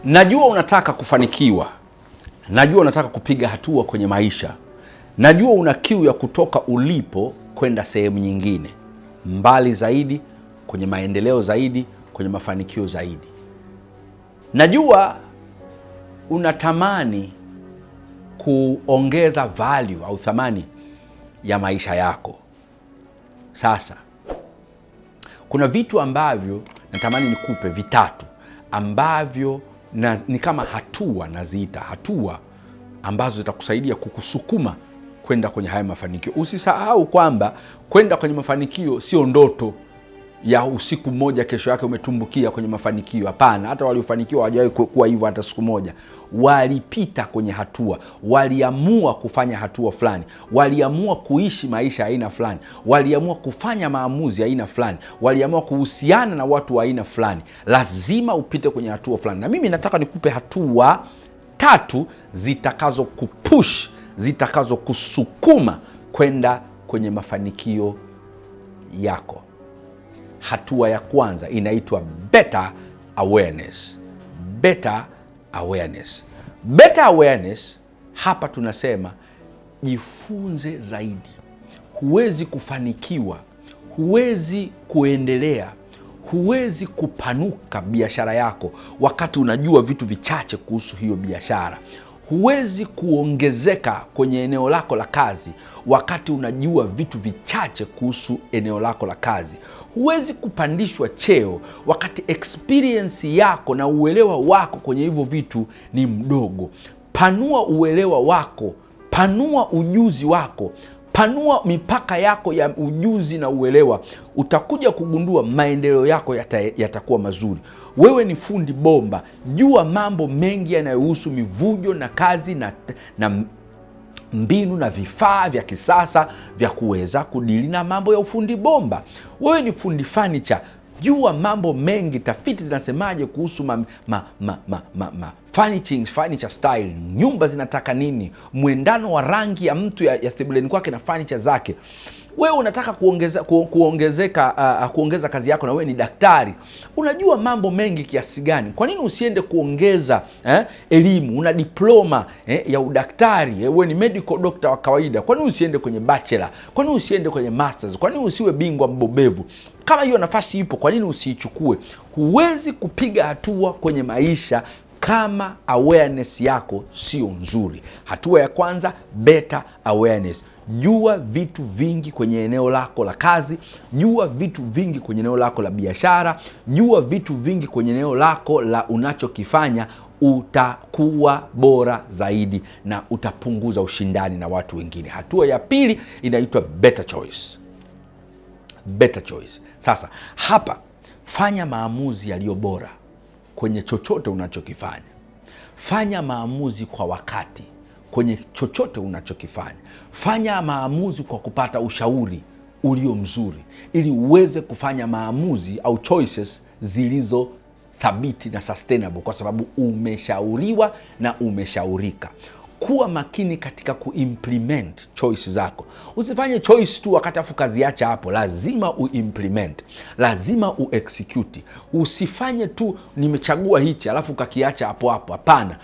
Najua unataka kufanikiwa. Najua unataka kupiga hatua kwenye maisha. Najua una kiu ya kutoka ulipo kwenda sehemu nyingine, mbali zaidi, kwenye maendeleo zaidi, kwenye mafanikio zaidi. Najua unatamani kuongeza value au thamani ya maisha yako. Sasa kuna vitu ambavyo natamani nikupe vitatu ambavyo ni kama hatua, naziita hatua ambazo zitakusaidia kukusukuma kwenda kwenye haya mafanikio. Usisahau kwamba kwenda kwenye mafanikio sio ndoto ya usiku mmoja kesho yake umetumbukia kwenye mafanikio. Hapana, hata waliofanikiwa hawajawahi kuwa hivyo hata siku moja. Walipita kwenye hatua, waliamua kufanya hatua fulani, waliamua kuishi maisha ya aina fulani, waliamua kufanya maamuzi ya aina fulani, waliamua kuhusiana na watu wa aina fulani. Lazima upite kwenye hatua fulani, na mimi nataka nikupe hatua tatu zitakazo kupush, zitakazo kusukuma kwenda kwenye mafanikio yako. Hatua ya kwanza inaitwa better awareness. Better awareness. Better awareness, hapa tunasema jifunze zaidi. Huwezi kufanikiwa, huwezi kuendelea, huwezi kupanuka biashara yako wakati unajua vitu vichache kuhusu hiyo biashara. Huwezi kuongezeka kwenye eneo lako la kazi wakati unajua vitu vichache kuhusu eneo lako la kazi. Huwezi kupandishwa cheo wakati experience yako na uelewa wako kwenye hivyo vitu ni mdogo. Panua uelewa wako, panua ujuzi wako, panua mipaka yako ya ujuzi na uelewa. Utakuja kugundua maendeleo yako yatakuwa mazuri. Wewe ni fundi bomba, jua mambo mengi yanayohusu mivujo na kazi na mbinu na vifaa vya kisasa vya kuweza kudili na mambo ya ufundi bomba. Wewe ni fundi furniture, jua mambo mengi, tafiti zinasemaje kuhusu furniture style, nyumba zinataka nini, mwendano wa rangi ya mtu ya sebuleni kwake na furniture zake. Wewe unataka kuongeza kazi yako, na wewe ni daktari, unajua mambo mengi kiasi gani. Kwa nini usiende kuongeza elimu? Una diploma ya udaktari, wewe ni medical doctor wa kawaida. Kwa nini usiende kwenye bachelor? Kwa nini usiende kwenye masters? Kwa nini usiwe bingwa mbobevu? Kama hiyo nafasi ipo, kwa nini usiichukue? Huwezi kupiga hatua kwenye maisha kama awareness yako sio nzuri. Hatua ya kwanza, better awareness. Jua vitu vingi kwenye eneo lako la kazi, jua vitu vingi kwenye eneo lako la biashara, jua vitu vingi kwenye eneo lako la unachokifanya. Utakuwa bora zaidi na utapunguza ushindani na watu wengine. Hatua ya pili inaitwa better choice. Better choice. Sasa hapa fanya maamuzi yaliyo bora kwenye chochote unachokifanya. Fanya maamuzi kwa wakati kwenye chochote unachokifanya. Fanya maamuzi kwa kupata ushauri ulio mzuri, ili uweze kufanya maamuzi au choices zilizo thabiti na sustainable, kwa sababu umeshauriwa na umeshaurika. Kuwa makini katika kuimplement choice zako. Usifanye choice tu wakati afu kaziacha hapo. Lazima uimplement, lazima uexecute. Usifanye tu nimechagua hichi alafu kakiacha hapo hapo. Hapana,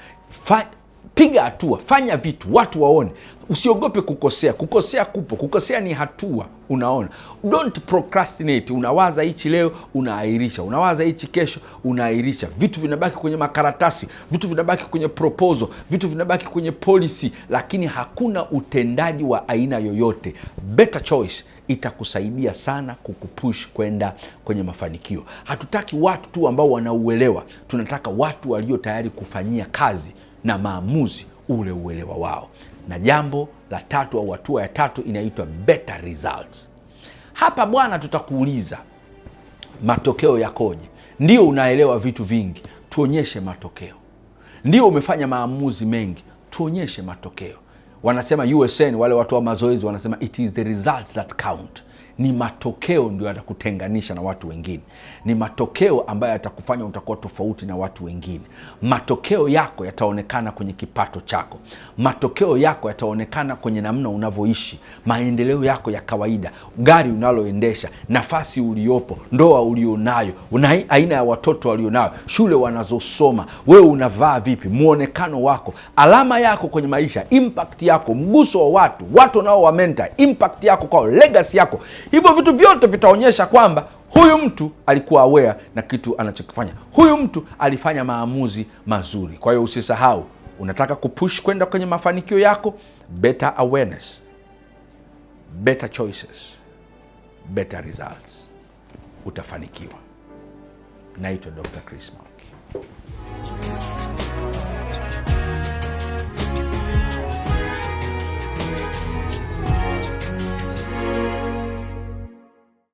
piga hatua, fanya vitu watu waone. Usiogope kukosea. Kukosea kupo, kukosea ni hatua. Unaona, don't procrastinate. Unawaza hichi leo, unaahirisha. Unawaza hichi kesho, unaahirisha. Vitu vinabaki kwenye makaratasi, vitu vinabaki kwenye proposal, vitu vinabaki kwenye policy, lakini hakuna utendaji wa aina yoyote. Better choice itakusaidia sana kukupush kwenda kwenye mafanikio. Hatutaki watu tu ambao wanauelewa, tunataka watu walio tayari kufanyia kazi na maamuzi ule uelewa wao. Na jambo la tatu au hatua ya tatu inaitwa better results. Hapa bwana, tutakuuliza matokeo yakoje? Ndio unaelewa vitu vingi, tuonyeshe matokeo. Ndio umefanya maamuzi mengi, tuonyeshe matokeo. Wanasema USN, wale watu wa mazoezi wanasema it is the results that count. Ni matokeo ndio yatakutenganisha na watu wengine. Ni matokeo ambayo yatakufanya utakuwa tofauti na watu wengine. Matokeo yako yataonekana kwenye kipato chako. Matokeo yako yataonekana kwenye namna unavyoishi, maendeleo yako ya kawaida, gari unaloendesha, nafasi uliopo, ndoa ulionayo, aina ya watoto walionayo, shule wanazosoma, wewe unavaa vipi, muonekano wako, alama yako kwenye maisha, impact yako, mguso wa watu nao wa mentor, impact yako kwa legacy yako. Hivyo vitu vyote vitaonyesha kwamba huyu mtu alikuwa aware na kitu anachokifanya. Huyu mtu alifanya maamuzi mazuri. Kwa hiyo usisahau, unataka kupush kwenda kwenye mafanikio yako, better awareness, better choices, better results. Utafanikiwa. Naitwa Dr. Chris Mauki.